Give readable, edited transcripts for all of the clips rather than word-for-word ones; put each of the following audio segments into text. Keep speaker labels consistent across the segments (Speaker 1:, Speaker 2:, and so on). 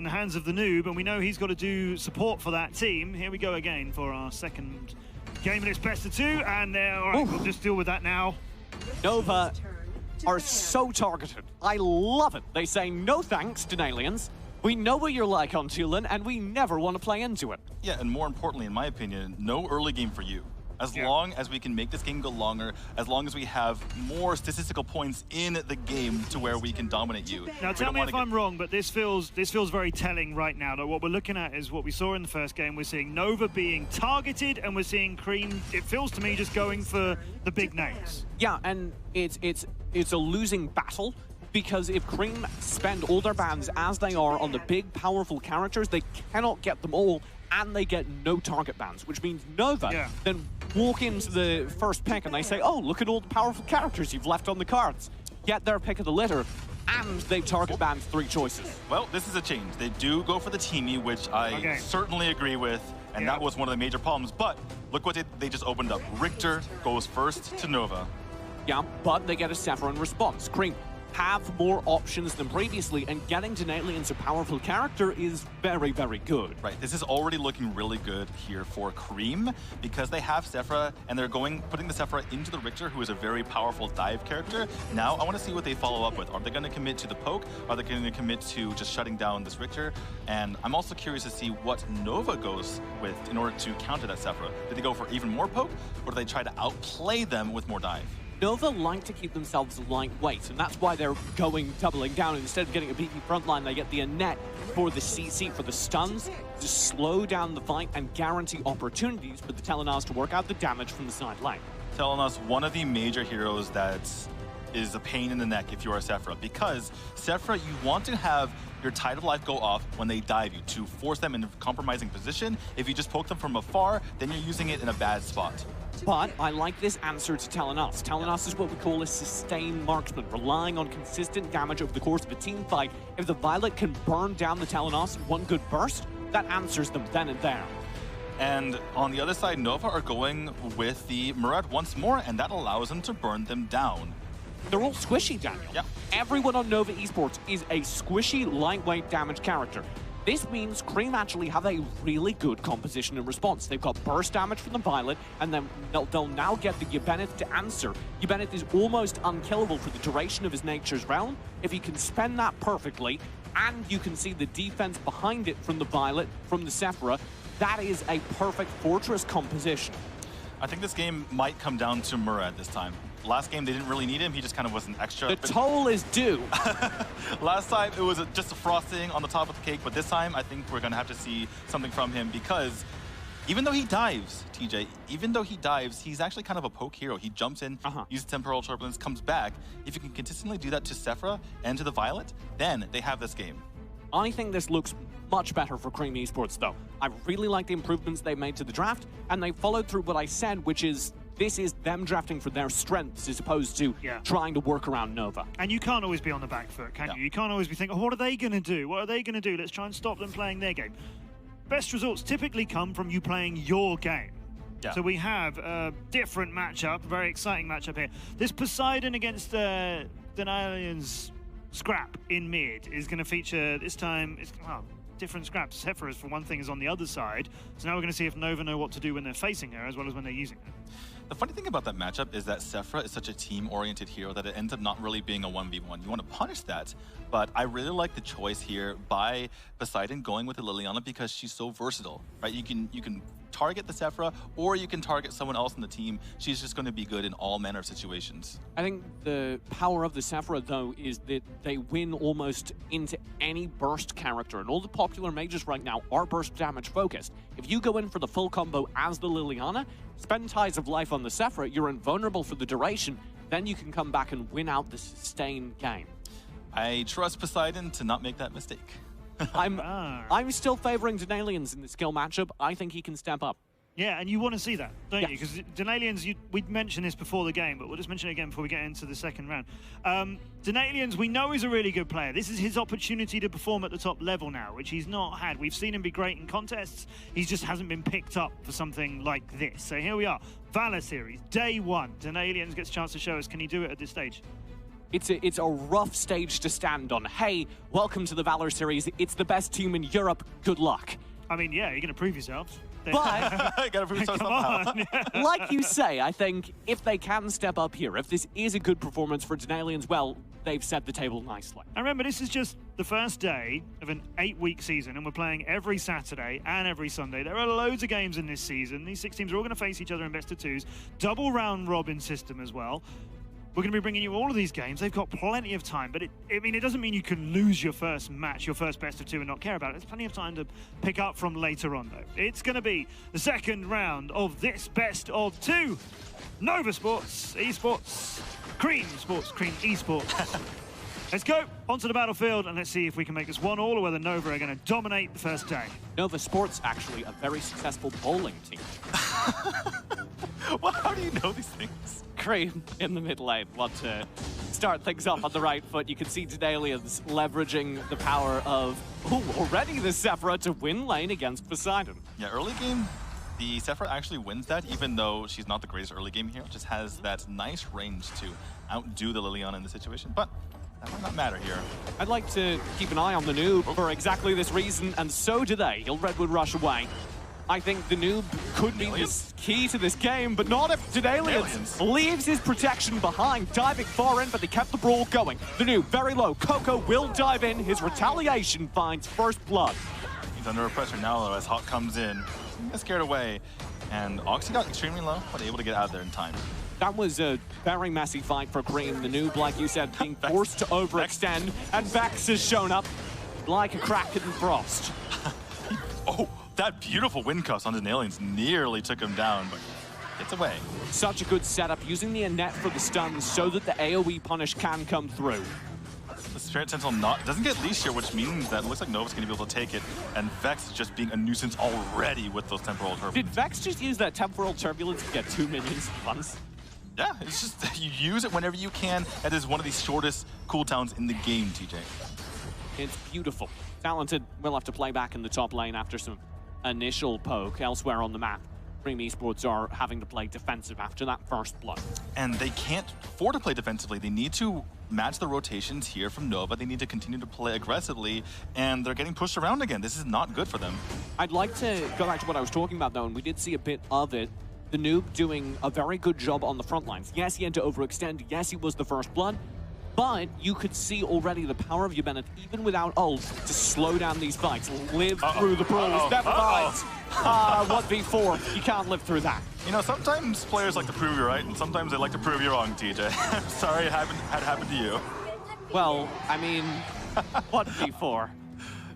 Speaker 1: in the hands of the noob, and we know he's got to do support for that team. Here we go again for our second game, and it's best of 2, and all right, we'll just deal with that now.
Speaker 2: Nova are so targeted. I love it. They say no thanks, Denalians. We know what you're like on Tulin, and we never want to play into it.
Speaker 3: Yeah, and more importantly, in my opinion, no early game for you. As long as we can make this game go longer, as long as we have more statistical points in the game to where we can dominate you.
Speaker 1: Now tell me if I'm wrong, but this feels very telling right now. That what we're looking at is what we saw in the first game. We're seeing Nova being targeted, and we're seeing Cream, it feels to me, just going for the big names.
Speaker 2: Yeah, and it's a losing battle, because if Cream spend all their bans as they are on the big, powerful characters, they cannot get them all, and they get no target bans, which means Nova then walk into the first pick and they say, oh, look at all the powerful characters you've left on the cards. Get their pick of the litter, and they've target banned 3 choices.
Speaker 3: Well, this is a change. They do go for the teamy, which I certainly agree with, and that was one of the major problems. But look what they just opened up. Richter goes first to Nova.
Speaker 2: Yeah, but they get a Sephora in response. Cream have more options than previously, and getting Denalians a powerful character is very, very good.
Speaker 3: Right, this is already looking really good here for Cream, because they have Sephora, and they're putting the Sephora into the Richter, who is a very powerful dive character. Now, I want to see what they follow up with. Are they going to commit to the poke? Are they going to commit to just shutting down this Richter? And I'm also curious to see what Nova goes with in order to counter that Sephora. Did they go for even more poke, or do they try to outplay them with more dive?
Speaker 2: Nova like to keep themselves lightweight, and that's why they're doubling down. Instead of getting a beefy frontline, they get the Annette for the CC, for the stuns, to slow down the fight and guarantee opportunities for the Telenas to work out the damage from the side lane.
Speaker 3: Telenas, one of the major heroes that is a pain in the neck if you are Sephora, because Sephora, you want to have your Tide of Life go off when they dive you to force them in a compromising position. If you just poke them from afar, then you're using it in a bad spot.
Speaker 2: But I like this answer to Telenas. Telenas is what we call a sustained marksman, relying on consistent damage over the course of a team fight. If the Violet can burn down the Telenas in one good burst, that answers them then and there.
Speaker 3: And on the other side, Nova are going with the Murad once more, and that allows them to burn them down.
Speaker 2: They're all squishy, Daniel.
Speaker 3: Yeah.
Speaker 2: Everyone on Nova Esports is a squishy, lightweight damage character. This means Cream actually have a really good composition and response. They've got burst damage from the Violet, and then they'll now get the Ybeneth to answer. Ybeneth is almost unkillable for the duration of his Nature's Realm. If he can spend that perfectly, and you can see the defense behind it from the Violet, from the Sephora, that is a perfect Fortress composition.
Speaker 3: I think this game might come down to Murad this time. Last game, they didn't really need him. He just kind of was an extra.
Speaker 2: The toll is due.
Speaker 3: Last time, it was just a frosting on the top of the cake, but this time, I think we're going to have to see something from him, because even though he dives, TJ, even though he dives, he's actually kind of a poke hero. He jumps in, uses Temporal Turbulence, comes back. If you can consistently do that to Sephora and to the Violet, then they have this game.
Speaker 2: I think this looks much better for Cream Esports, though. I really like the improvements they made to the draft, and they followed through what I said, which is this is them drafting for their strengths as opposed to trying to work around Nova.
Speaker 1: And you can't always be on the back foot, can you? You can't always be thinking, oh, what are they going to do? What are they going to do? Let's try and stop them playing their game. Best results typically come from you playing your game. Yeah. So we have a different matchup, a very exciting matchup here. This Poseidon against Denalian's Scrap in mid is going to feature this time, different scraps. Sephiroth, for one thing, is on the other side. So now we're going to see if Nova know what to do when they're facing her as well as when they're using her.
Speaker 3: The funny thing about that matchup is that Sephora is such a team-oriented hero that it ends up not really being a 1v1. You want to punish that, but I really like the choice here by Poseidon going with the Liliana because she's so versatile, right? You can target the Sephora, or you can target someone else in the team. She's just going to be good in all manner of situations.
Speaker 2: I think the power of the Sephora, though, is that they win almost into any burst character, and all the popular mages right now are burst damage focused. If you go in for the full combo as the Liliana, spend Ties of Life on the Sephora, you're invulnerable for the duration, then you can come back and win out the sustained game.
Speaker 3: I trust Poseidon to not make that mistake.
Speaker 2: I'm still favoring Denalians in the skill matchup. I think he can step up.
Speaker 1: Yeah, and you want to see that, don't you? Because Denalians, we'd mentioned this before the game, but we'll just mention it again before we get into the second round. Denalians, we know he's a really good player. This is his opportunity to perform at the top level now, which he's not had. We've seen him be great in contests. He just hasn't been picked up for something like this. So here we are, Valor Series, day one. Denalians gets a chance to show us, can he do it at this stage?
Speaker 2: It's a rough stage to stand on. Hey, welcome to the Valor series. It's the best team in Europe. Good luck.
Speaker 1: I mean, yeah, you're going to prove yourself.
Speaker 2: But,
Speaker 3: you gotta prove yourself
Speaker 1: come on.
Speaker 2: like you say, I think if they can step up here, if this is a good performance for Denalians, well, they've set the table nicely.
Speaker 1: And remember, this is just the first day of an 8-week season, and we're playing every Saturday and every Sunday. There are loads of games in this season. These 6 teams are all going to face each other in best-of-2s, double round robin system as well. We're going to be bringing you all of these games. They've got plenty of time, but it doesn't mean you can lose your first match, your first best-of-2 and not care about it. There's plenty of time to pick up from later on, though. It's going to be the second round of this best-of-2. Nova Sports, Esports, Cream Sports, Cream Esports. Let's go onto the battlefield and let's see if we can make this 1-1 or whether Nova are going to dominate the first day.
Speaker 2: Nova Sports, actually, a very successful bowling team.
Speaker 3: Well, how do you know these things?
Speaker 2: Cream in the mid lane want to start things off on the right foot. You can see Denalians leveraging the power of already the Sephora to win lane against Poseidon.
Speaker 3: Yeah, early game, the Sephora actually wins that, even though she's not the greatest early game hero. Just has that nice range to outdo the Liliana in the situation, but that might not matter here.
Speaker 2: I'd like to keep an eye on the noob for exactly this reason, and so do they. He'll Redwood rush away. I think the noob could be the key to this game, but not if Denalians leaves his protection behind, diving far in, but they kept the brawl going. The noob very low. Coco will dive in. His retaliation finds first blood.
Speaker 3: He's under pressure now, though, as Hawk comes in. He gets scared away, and Oxy got extremely low, but able to get out of there in time.
Speaker 2: That was a very messy fight for Green. The noob, like you said, being forced to overextend, and Vex has shown up like a crack in frost.
Speaker 3: Oh, that beautiful wind cuffs on Denalians nearly took him down, but gets away.
Speaker 2: Such a good setup, using the Annette for the stuns so that the AoE punish can come through.
Speaker 3: The Spirit Sentinel doesn't get leash here, which means that it looks like Nova's going to be able to take it, and Vex is just being a nuisance already with those Temporal Turbulence.
Speaker 2: Did Vex just use that Temporal Turbulence to get 2 minions at once?
Speaker 3: Yeah, it's just, you use it whenever you can. That is one of the shortest cooldowns in the game, TJ.
Speaker 2: It's beautiful. Talented will have to play back in the top lane after some initial poke elsewhere on the map. Cream Esports are having to play defensive after that first blood.
Speaker 3: And they can't afford to play defensively. They need to match the rotations here from Nova. They need to continue to play aggressively, and they're getting pushed around again. This is not good for them.
Speaker 2: I'd like to go back to what I was talking about, though, and we did see a bit of it. The noob doing a very good job on the front lines. Yes, he had to overextend. Yes, he was the first blood. But you could see already the power of Bennett, even without ult, to slow down these fights, live through the brawls. Never mind. 1v4, you can't live through that.
Speaker 3: You know, sometimes players like to prove you right, and sometimes they like to prove you wrong, TJ. I'm sorry it had happened to you.
Speaker 2: Well, I mean, 1v4.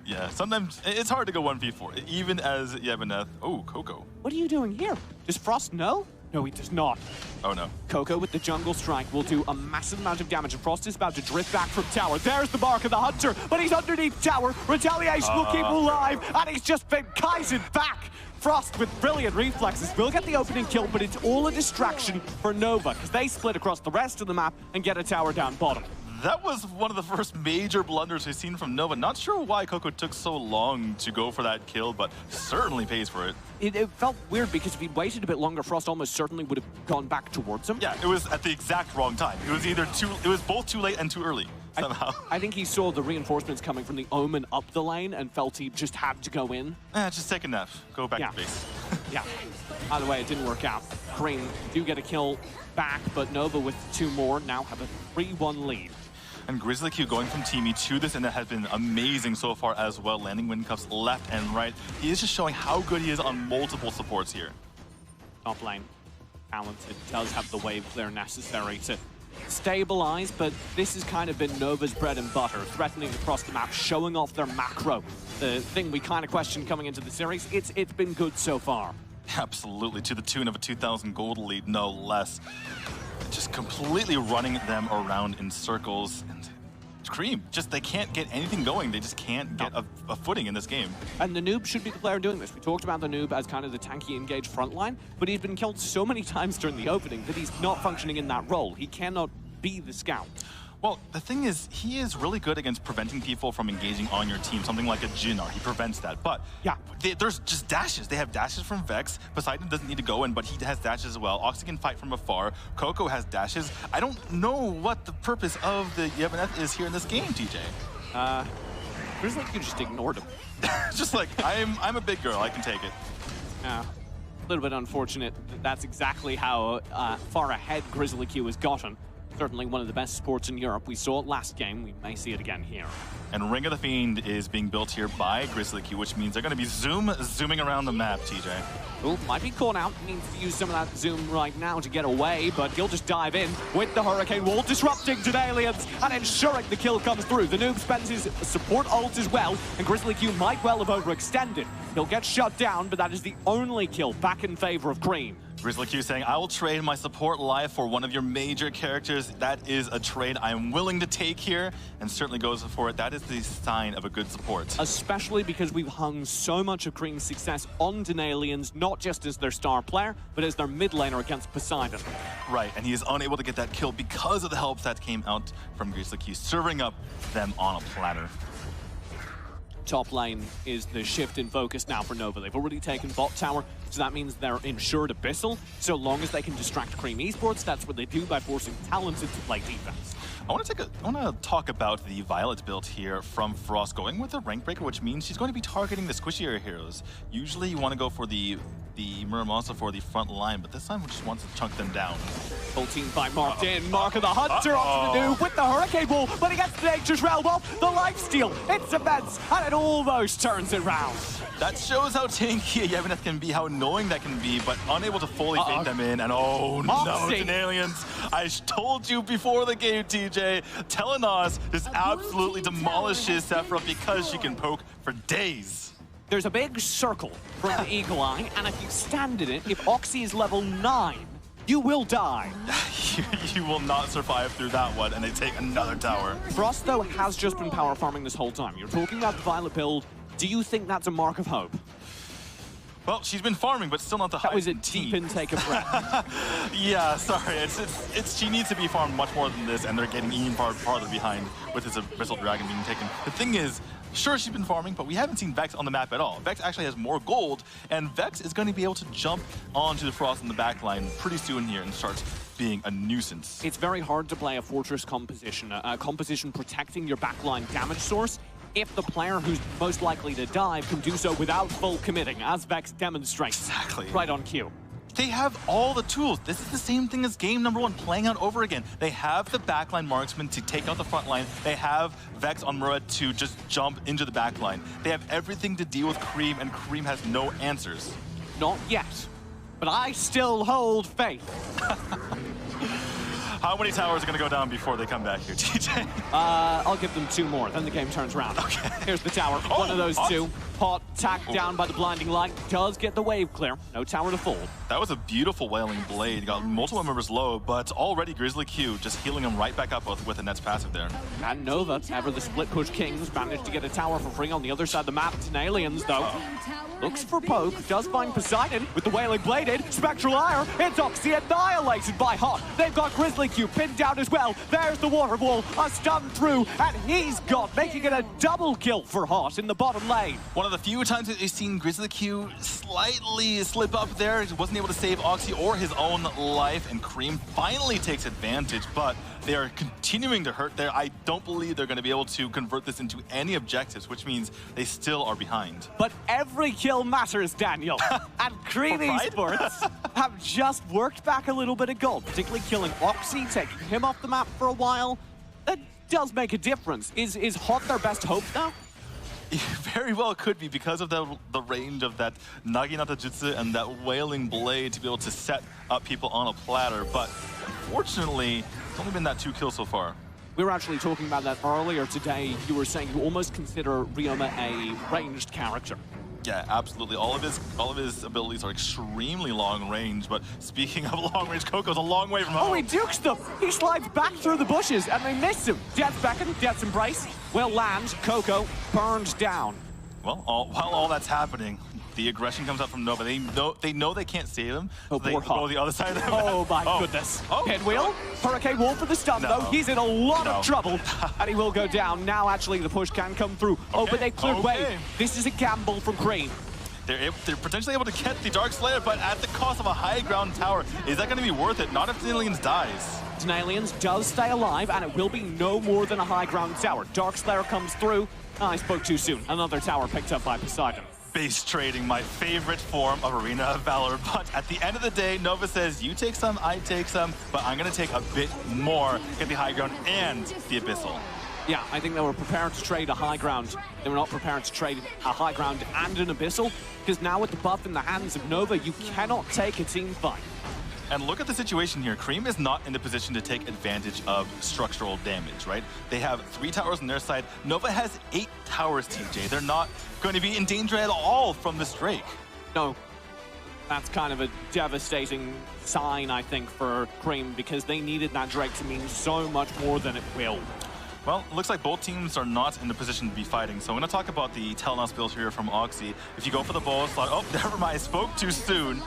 Speaker 3: Yeah, sometimes it's hard to go 1v4, even as Yevoneth. Oh, Coco.
Speaker 2: What are you doing here? Does Frost know? No, he does not.
Speaker 3: Oh, no.
Speaker 2: Coco with the jungle strike will do a massive amount of damage, and Frost is about to drift back from tower. There's the mark of the Hunter, but he's underneath tower. Retaliation will keep him alive, and he's just been Kaizen back. Frost with brilliant reflexes will get the opening kill, but it's all a distraction for Nova, because they split across the rest of the map and get a tower down bottom.
Speaker 3: That was one of the first major blunders we've seen from Nova. Not sure why Coco took so long to go for that kill, but certainly pays for it.
Speaker 2: It felt weird because if he'd waited a bit longer, Frost almost certainly would have gone back towards him.
Speaker 3: Yeah, it was at the exact wrong time. It was it was both too late and too early somehow.
Speaker 2: I think he saw the reinforcements coming from the Omen up the lane and felt he just had to go in.
Speaker 3: Just take a nap. Go back to base.
Speaker 2: Yeah. Either way, it didn't work out. Cream do get a kill back, but Nova with 2 more now have a 3-1 lead.
Speaker 3: And Grizzly Q going from Teamy to this, and that has been amazing so far as well, landing wind cuffs left and right. He is just showing how good he is on multiple supports here.
Speaker 2: Top lane, talented, does have the wave clear necessary to stabilize, but this has kind of been Nova's bread and butter, threatening across the map, showing off their macro. The thing we kind of questioned coming into the series, it's been good so far.
Speaker 3: Absolutely, to the tune of a 2,000 gold lead, no less. Just completely running them around in circles, and Cream, just they can't get anything going. They just can't get a footing in this game.
Speaker 2: And the noob should be the player doing this. We talked about the noob as kind of the tanky engaged frontline, but he's been killed so many times during the opening that he's not functioning in that role. He cannot be the scout.
Speaker 3: Well, the thing is, he is really good against preventing people from engaging on your team. Something like a Jinnar, he prevents that. But yeah, there's just dashes. They have dashes from Vex. Poseidon doesn't need to go in, but he has dashes as well. Oxy can fight from afar. Coco has dashes. I don't know what the purpose of the Yevoneth is here in this game, TJ.
Speaker 2: Feels like you just ignored him.
Speaker 3: Just like, I'm a big girl, I can take it.
Speaker 2: Yeah. A little bit unfortunate that that's exactly how far ahead Grizzly Q has gotten. Certainly one of the best sports in Europe. We saw it last game. We may see it again here.
Speaker 3: And Ring of the Fiend is being built here by Grizzly Q, which means they're going to be zooming around the map, TJ.
Speaker 2: Oh, might be caught out. Needs to use some of that zoom right now to get away, but he'll just dive in with the Hurricane Wall, disrupting Aliens and ensuring the kill comes through. The noob spends his support ult as well, and Grizzly Q might well have overextended. He'll get shut down, but that is the only kill back in favor of Cream.
Speaker 3: Grizzly Q saying, I will trade my support life for one of your major characters. That is a trade I am willing to take here, and certainly goes for it. That is the sign of a good support.
Speaker 2: Especially because we've hung so much of Cream's success on Denalians, not just as their star player, but as their mid laner against Poseidon.
Speaker 3: Right, and he is unable to get that kill because of the help that came out from Grizzly Q, serving up them on a platter.
Speaker 2: Top lane is the shift in focus now for Nova. They've already taken bot tower, so that means they're insured Abyssal. So long as they can distract Cream Esports, that's what they do by forcing Talents into play defense.
Speaker 3: I want to talk about the Violet build here from Frost, going with a rank breaker, which means she's going to be targeting the squishier heroes. Usually you want to go for the Muramasa for the front line, but this time we just wants to chunk them down.
Speaker 2: Full team fight marked in. Mark of the Hunter onto the noob with the Hurricane Ball, but he gets the Nature's Realm off. The lifesteal, it's immense, and it almost turns it round.
Speaker 3: That shows how tanky Yevoneth can be, how annoying that can be, but unable to fully bait them in. And oh no, Denalians. I told you before the game, TJ, Telenos just absolutely demolishes Sephiroth because she can poke for days.
Speaker 2: There's a big circle from the Eagle Eye, and if you stand in it, if Oxy is level 9, you will die.
Speaker 3: You will not survive through that one, and they take another tower.
Speaker 2: Frost, though, has just been power farming this whole time. You're talking about the Violet build. Do you think that's a mark of hope?
Speaker 3: Well, she's been farming, but still not the highest.
Speaker 2: That was a deep intake of breath.
Speaker 3: Yeah, sorry. She needs to be farmed much more than this, and they're getting even farther behind with his Abyssal Dragon being taken. The thing is, sure, she's been farming, but we haven't seen Vex on the map at all. Vex actually has more gold, and Vex is going to be able to jump onto the Frost in the backline pretty soon here and start being a nuisance.
Speaker 2: It's very hard to play a fortress composition, a composition protecting your backline damage source, if the player who's most likely to dive can do so without full committing, as Vex demonstrates.
Speaker 3: Exactly.
Speaker 2: Right on cue.
Speaker 3: They have all the tools. This is the same thing as game number 1, playing out over again. They have the backline marksman to take out the front line. They have Vex on Murat to just jump into the backline. They have everything to deal with Cream, and Cream has no answers.
Speaker 2: Not yet, but I still hold faith.
Speaker 3: How many towers are going to go down before they come back here, TJ?
Speaker 2: I'll give them 2 more, then the game turns around.
Speaker 3: Okay.
Speaker 2: Here's the tower, one of those 2. Hot, tacked down by the blinding light, does get the wave clear. No tower to fall. That
Speaker 3: was a beautiful Wailing Blade. Got multiple members low, but already Grizzly Q just healing him right back up with the Net's passive there.
Speaker 2: And Nova, ever the split push kings, managed to get a tower for free on the other side of the map. Aliens, though, looks for poke, does find Poseidon with the Wailing Bladed. Spectral Ire, it's Oxy annihilated by Hot. They've got Grizzly Q pinned down as well. There's the water wall, a stun through, and he's got, making it a double kill for Hot in the bottom lane.
Speaker 3: One of the few times that we've seen Grizzly Q slightly slip up there. He wasn't able to save Oxy or his own life, and Cream finally takes advantage, but they are continuing to hurt there. I don't believe they're going to be able to convert this into any objectives, which means they still are behind.
Speaker 2: But every kill matters, Daniel. And Cream Esports have just worked back a little bit of gold, particularly killing Oxy, taking him off the map for a while. That does make a difference. Is Hot their best hope now?
Speaker 3: Very well could be, because of the range of that Naginata Jutsu and that Wailing Blade to be able to set up people on a platter, but unfortunately, it's only been that 2 kills so far.
Speaker 2: We were actually talking about that earlier today. You were saying you almost consider Ryoma a ranged character.
Speaker 3: Yeah, absolutely. All of his abilities are extremely long range, but speaking of long range, Coco's a long way from home.
Speaker 2: Oh, he dukes them! He slides back through the bushes, and they miss him. Death's Beckon, Death's Embrace will land. Coco burned down.
Speaker 3: Well, while all that's happening, the aggression comes up from Nova. They know they can't save him. So they go the other side of the map.
Speaker 2: Oh my goodness. Pinwheel, Hurricane Wall for the stun though. He's in a lot of trouble and he will go down. Now actually the push can come through. Oh, but they cleared way. This is a gamble from Cream.
Speaker 3: They're potentially able to get the Dark Slayer, but at the cost of a high ground tower. Is that going to be worth it? Not if Denalians dies.
Speaker 2: Denalians does stay alive, and it will be no more than a high ground tower. Dark Slayer comes through. I spoke too soon. Another tower picked up by Poseidon.
Speaker 3: Base trading, my favorite form of Arena of Valor. But at the end of the day, Nova says, you take some, I take some, but I'm going to take a bit more, get the high ground and the Abyssal.
Speaker 2: Yeah, I think they were prepared to trade a high ground. They were not prepared to trade a high ground and an Abyssal, because now with the buff in the hands of Nova, you cannot take a team fight.
Speaker 3: And look at the situation here. Cream is not in the position to take advantage of structural damage, right? They have 3 towers on their side. Nova has 8 towers, TJ. They're not going to be in danger at all from this Drake.
Speaker 2: No, that's kind of a devastating sign, I think, for Cream, because they needed that Drake to mean so much more than it will.
Speaker 3: Well, it looks like both teams are not in the position to be fighting. So I'm going to talk about the Telenos build here from Oxy. If you go for the ball slot, oh, never mind, I spoke too soon.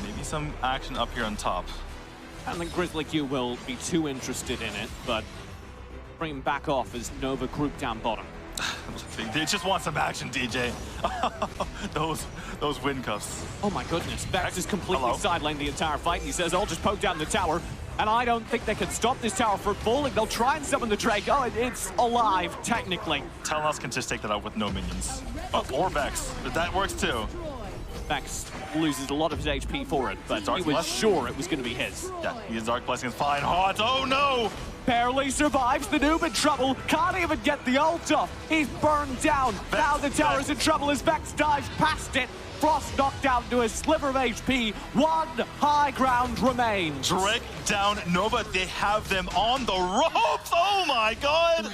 Speaker 3: Maybe some action up here on top.
Speaker 2: I don't think Grizzly Q will be too interested in it, but bring him back off as Nova group down bottom.
Speaker 3: They just want some action, DJ. those wind cuffs.
Speaker 2: Oh my goodness, Vex is completely sidelined the entire fight. He says, I'll just poke down the tower. And I don't think they can stop this tower from falling. They'll try and summon the Drake. Oh, it's alive, technically.
Speaker 3: Telenos can just take that out with no minions. Oh, or Vex. That works too.
Speaker 2: Vex loses a lot of his HP for it, but he was sure it was going to be his.
Speaker 3: Yeah, his Dark Blessing is fine hot. Oh no!
Speaker 2: Barely survives, the noob in trouble. Can't even get the ult off. He's burned down. Vex, now the tower's in trouble as Vex dives past it. Frost knocked down to a sliver of HP. 1 high ground remains.
Speaker 3: Drake down, Nova, they have them on the ropes. Oh my god!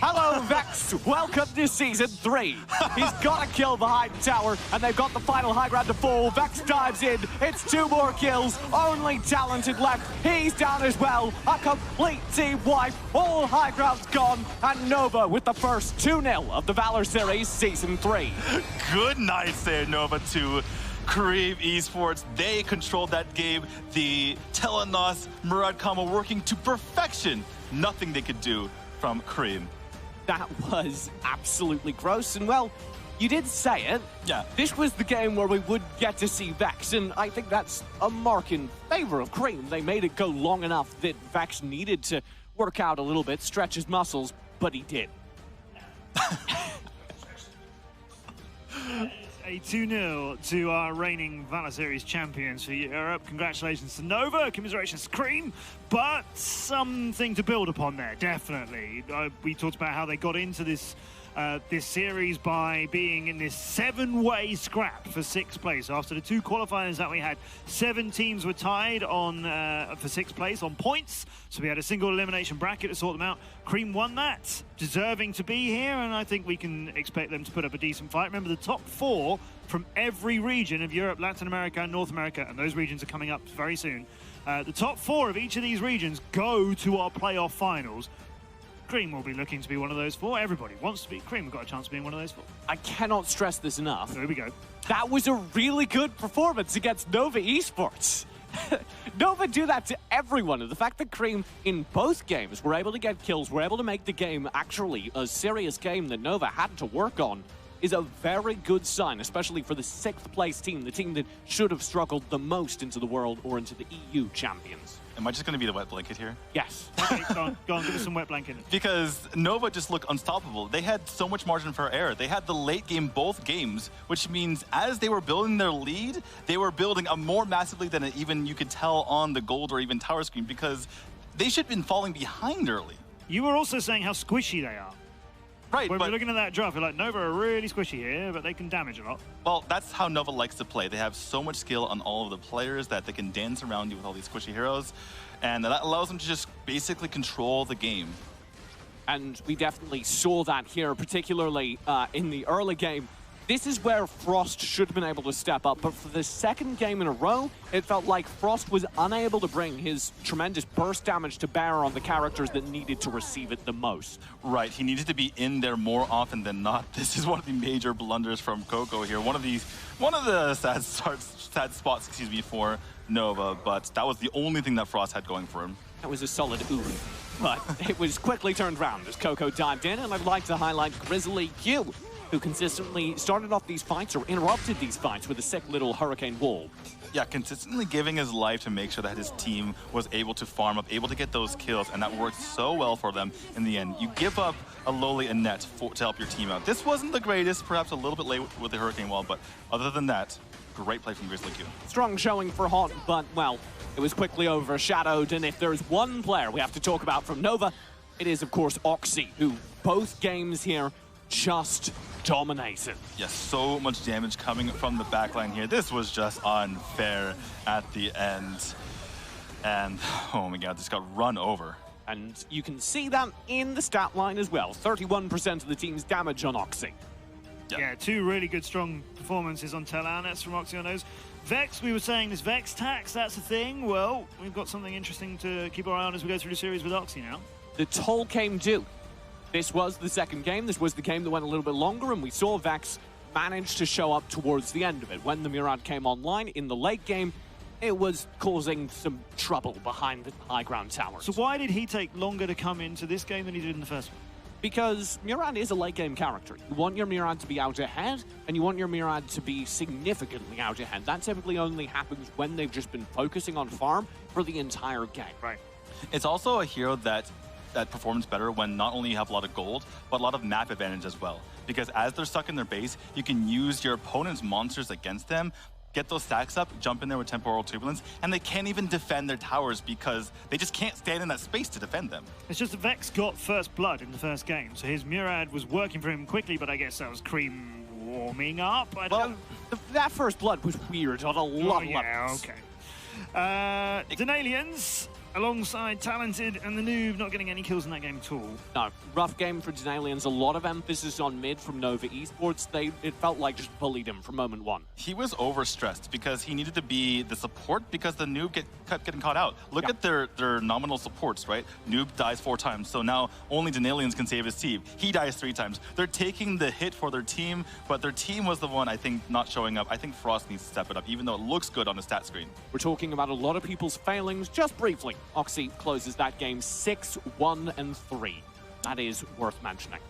Speaker 2: Hello, Vex. Welcome to Season 3. He's got to kill behind the tower, and they've got the final high ground to fall. Vex dives in. It's 2 more kills. Only talented left. He's down as well. A complete team wipe. All high ground's gone. And Nova with the first 2-0 of the Valor Series Season 3.
Speaker 3: Good night there, Nova, to Cream Esports. They controlled that game. The Telenos Murad combo working to perfection. Nothing they could do from Cream.
Speaker 2: That was absolutely gross, and well, you did say it.
Speaker 3: Yeah.
Speaker 2: This was the game where we would get to see Vex, and I think that's a mark in favor of Cream. They made it go long enough that Vex needed to work out a little bit, stretch his muscles, but he did.
Speaker 1: A 2-0 to our reigning Valor Series champions for Europe. Congratulations to Nova, commiserations to Cream, but something to build upon there, definitely. We talked about how they got into this this series by being in this 7-way scrap for 6th place. After the 2 qualifiers that we had, 7 teams were tied on for 6th place on points, so we had a single elimination bracket to sort them out. Cream won that, deserving to be here, and I think we can expect them to put up a decent fight. Remember, the top 4 from every region of Europe, Latin America, and North America, and those regions are coming up very soon. The top 4 of each of these regions go to our playoff finals. Cream will be looking to be one of those 4. Everybody wants to be. Cream have got a chance of being one of those 4.
Speaker 2: I cannot stress this enough.
Speaker 1: There we go.
Speaker 2: That was a really good performance against Nova Esports. Nova do that to everyone. And the fact that Cream, in both games, were able to get kills, were able to make the game actually a serious game that Nova had to work on, is a very good sign, especially for the 6th place team, the team that should have struggled the most into the World or into the EU champions.
Speaker 3: Am I just going to be the wet blanket here?
Speaker 2: Yes.
Speaker 1: Okay, go on, give us some wet blanket.
Speaker 3: Because Nova just looked unstoppable. They had so much margin for error. They had the late game both games, which means as they were building their lead, they were building a more massively than even you could tell on the gold or even tower screen, because they should have been falling behind early.
Speaker 1: You were also saying how squishy they are.
Speaker 3: Right,
Speaker 1: when we're looking at that draft, you're like, Nova are really squishy here, but they can damage a lot.
Speaker 3: Well, that's how Nova likes to play. They have so much skill on all of the players that they can dance around you with all these squishy heroes, and that allows them to just basically control the game.
Speaker 2: And we definitely saw that here, particularly in the early game. This is where Frost should have been able to step up, but for the second game in a row, it felt like Frost was unable to bring his tremendous burst damage to bear on the characters that needed to receive it the most.
Speaker 3: Right, he needed to be in there more often than not. This is one of the major blunders from Coco here. One of the sad spots, for Nova, but that was the only thing that Frost had going for him.
Speaker 2: That was a solid oof, but it was quickly turned around as Coco dived in, and I'd like to highlight Grizzly Q, who consistently started off these fights or interrupted these fights with a sick little hurricane wall.
Speaker 3: Yeah, consistently giving his life to make sure that his team was able to farm up, able to get those kills, and that worked so well for them in the end. You give up a lowly Annette to help your team out. This wasn't the greatest, perhaps a little bit late with the hurricane wall, but other than that, great play from Grizzly Q.
Speaker 2: Strong showing for Hot, but, well, it was quickly overshadowed, and if there's one player we have to talk about from Nova, it is, of course, Oxy, who both games here just dominated.
Speaker 3: Yes, so much damage coming from the backline here. This was just unfair at the end. And, oh my god, this got run over.
Speaker 2: And you can see that in the stat line as well. 31% of the team's damage on Oxy.
Speaker 1: Yeah, two really good, strong performances on Telanets from Oxy on those. Vex, we were saying this Vex tax, that's a thing. Well, we've got something interesting to keep our eye on as we go through the series with Oxy now.
Speaker 2: The toll came due. This was the second game. This was the game that went a little bit longer, and we saw Vex manage to show up towards the end of it. When the Murad came online in the late game, it was causing some trouble behind the high ground towers.
Speaker 1: So why did he take longer to come into this game than he did in the first one?
Speaker 2: Because Murad is a late game character. You want your Murad to be out ahead, and you want your Murad to be significantly out ahead. That typically only happens when they've just been focusing on farm for the entire game.
Speaker 1: Right.
Speaker 3: It's also a hero that performs better when not only you have a lot of gold, but a lot of map advantage as well. Because as they're stuck in their base, you can use your opponent's monsters against them, get those stacks up, jump in there with temporal turbulence, and they can't even defend their towers because they just can't stand in that space to defend them.
Speaker 1: It's just that Vex got first blood in the first game, so his Murad was working for him quickly, but I guess that was Cream warming up.
Speaker 2: That first blood was weird on a lot of levels.
Speaker 1: Okay. Denalians alongside Talented and the Noob not getting any kills in that game at all.
Speaker 2: No, rough game for Denalians. A lot of emphasis on mid from Nova Esports. It felt like just bullied him from moment one.
Speaker 3: He was overstressed because he needed to be the support because the Noob kept getting caught out. Look at their nominal supports, right? Noob dies 4 times, so now only Denalians can save his team. He dies 3 times. They're taking the hit for their team, but their team was the one, I think, not showing up. I think Frost needs to step it up, even though it looks good on the stat screen.
Speaker 2: We're talking about a lot of people's failings. Just briefly, Oxy closes that game 6-1-3. That is worth mentioning.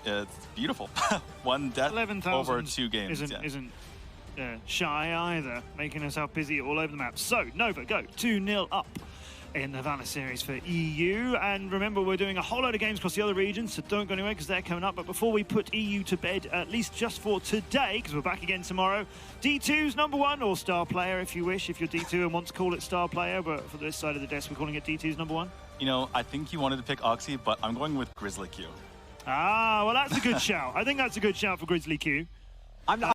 Speaker 3: It's beautiful. 1 death over 2 games.
Speaker 1: Isn't shy either, making herself busy all over the map. So, Nova go 2-0 up in the Vale series for EU. And remember, we're doing a whole load of games across the other regions, so don't go anywhere because they're coming up. But before we put EU to bed, at least just for today, because we're back again tomorrow, D2's #1, or star player if you wish, if you're D2 and want to call it star player, but for this side of the desk, we're calling it D2's #1.
Speaker 3: You know, I think you wanted to pick Oxy, but I'm going with Grizzly Q.
Speaker 1: Ah, well, that's a good shout. I think that's a good shout for Grizzly Q.